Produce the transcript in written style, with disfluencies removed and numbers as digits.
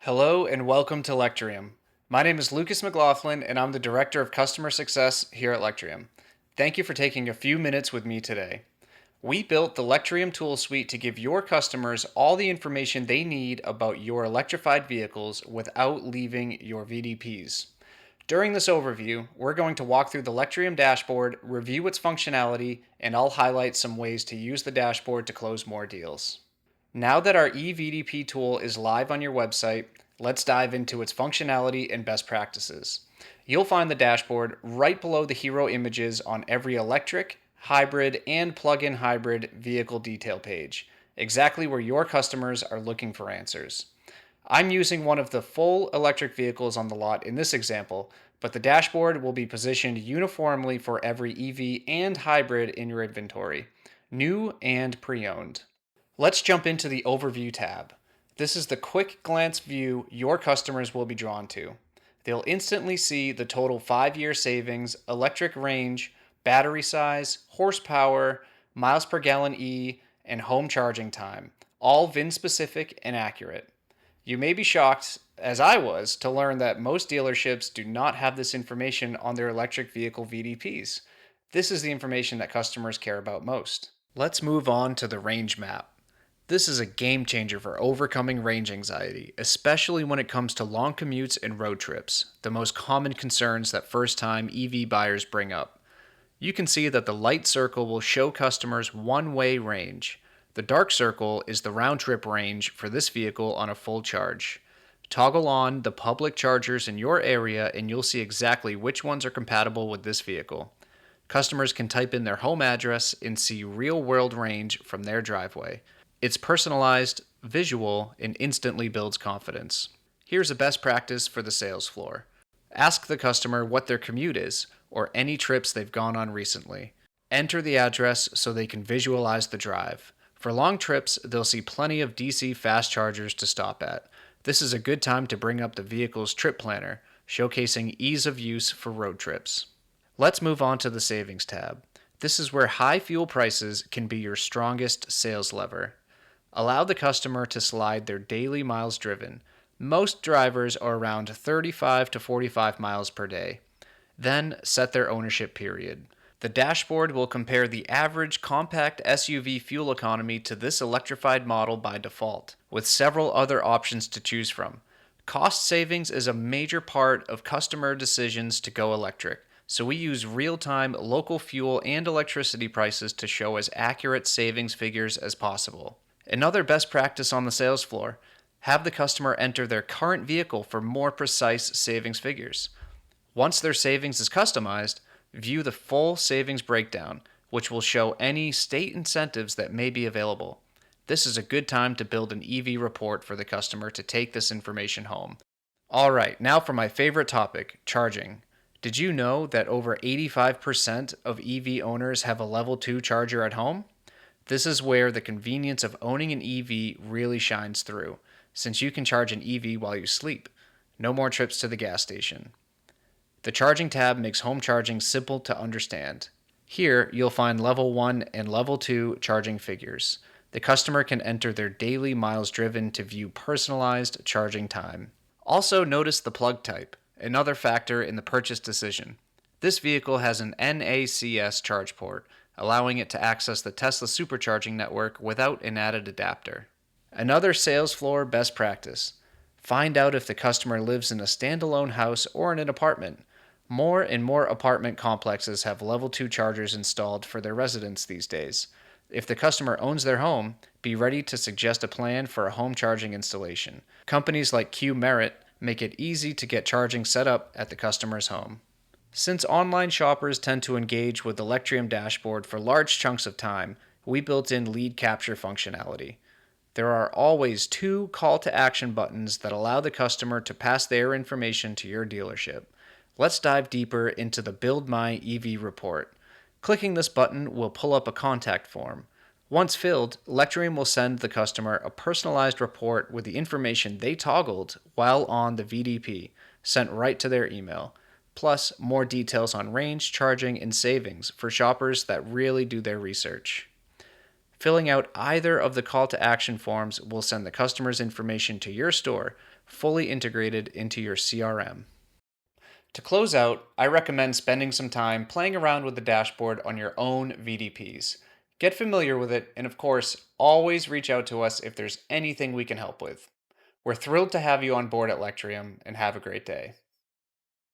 Hello and welcome to Lectrium. My name is Lucas McLaughlin and I'm the Director of Customer Success here at Lectrium. Thank you for taking a few minutes with me today. We built the Lectrium tool suite to give your customers all the information they need about your electrified vehicles without leaving your VDPs. During this overview, we're going to walk through the Lectrium dashboard, review its functionality, and I'll highlight some ways to use the dashboard to close more deals. Now that our eVDP tool is live on your website, let's dive into its functionality and best practices. You'll find the dashboard right below the hero images on every electric, hybrid, and plug-in hybrid vehicle detail page, exactly where your customers are looking for answers. I'm using one of the full electric vehicles on the lot in this example, but the dashboard will be positioned uniformly for every EV and hybrid in your inventory, new and pre-owned. Let's jump into the Overview tab. This is the quick glance view your customers will be drawn to. They'll instantly see the total 5-year savings, electric range, battery size, horsepower, miles per gallon E, and home charging time, all VIN specific and accurate. You may be shocked, as I was, to learn that most dealerships do not have this information on their electric vehicle VDPs. This is the information that customers care about most. Let's move on to the range map. This is a game changer for overcoming range anxiety, especially when it comes to long commutes and road trips, the most common concerns that first-time EV buyers bring up. You can see that the light circle will show customers one-way range. The dark circle is the round-trip range for this vehicle on a full charge. Toggle on the public chargers in your area and you'll see exactly which ones are compatible with this vehicle. Customers can type in their home address and see real-world range from their driveway. It's personalized, visual, and instantly builds confidence. Here's a best practice for the sales floor. Ask the customer what their commute is, or any trips they've gone on recently. Enter the address so they can visualize the drive. For long trips, they'll see plenty of DC fast chargers to stop at. This is a good time to bring up the vehicle's trip planner, showcasing ease of use for road trips. Let's move on to the Savings tab. This is where high fuel prices can be your strongest sales lever. Allow the customer to slide their daily miles driven. Most drivers are around 35 to 45 miles per day. Then set their ownership period. The dashboard will compare the average compact SUV fuel economy to this electrified model by default, with several other options to choose from. Cost savings is a major part of customer decisions to go electric, so we use real-time local fuel and electricity prices to show as accurate savings figures as possible. Another best practice on the sales floor, have the customer enter their current vehicle for more precise savings figures. Once their savings is customized, view the full savings breakdown, which will show any state incentives that may be available. This is a good time to build an EV report for the customer to take this information home. Alright, now for my favorite topic, charging. Did you know that over 85% of EV owners have a level 2 charger at home? This is where the convenience of owning an EV really shines through, since you can charge an EV while you sleep. No more trips to the gas station. The Charging tab makes home charging simple to understand. Here, you'll find level 1 and level 2 charging figures. The customer can enter their daily miles driven to view personalized charging time. Also notice the plug type, another factor in the purchase decision. This vehicle has an NACS charge port, allowing it to access the Tesla supercharging network without an added adapter. Another sales floor best practice. Find out if the customer lives in a standalone house or in an apartment. More and more apartment complexes have level 2 chargers installed for their residents these days. If the customer owns their home, be ready to suggest a plan for a home charging installation. Companies like Q Merit make it easy to get charging set up at the customer's home. Since online shoppers tend to engage with the Lectrium dashboard for large chunks of time, we built in lead capture functionality. There are always 2 call to action buttons that allow the customer to pass their information to your dealership. Let's dive deeper into the Build My EV report. Clicking this button will pull up a contact form. Once filled, Lectrium will send the customer a personalized report with the information they toggled while on the VDP, sent right to their email. Plus more details on range, charging, and savings for shoppers that really do their research. Filling out either of the call to action forms will send the customer's information to your store, fully integrated into your CRM. To close out, I recommend spending some time playing around with the dashboard on your own VDPs. Get familiar with it, and of course, always reach out to us if there's anything we can help with. We're thrilled to have you on board at Lectrium, and have a great day.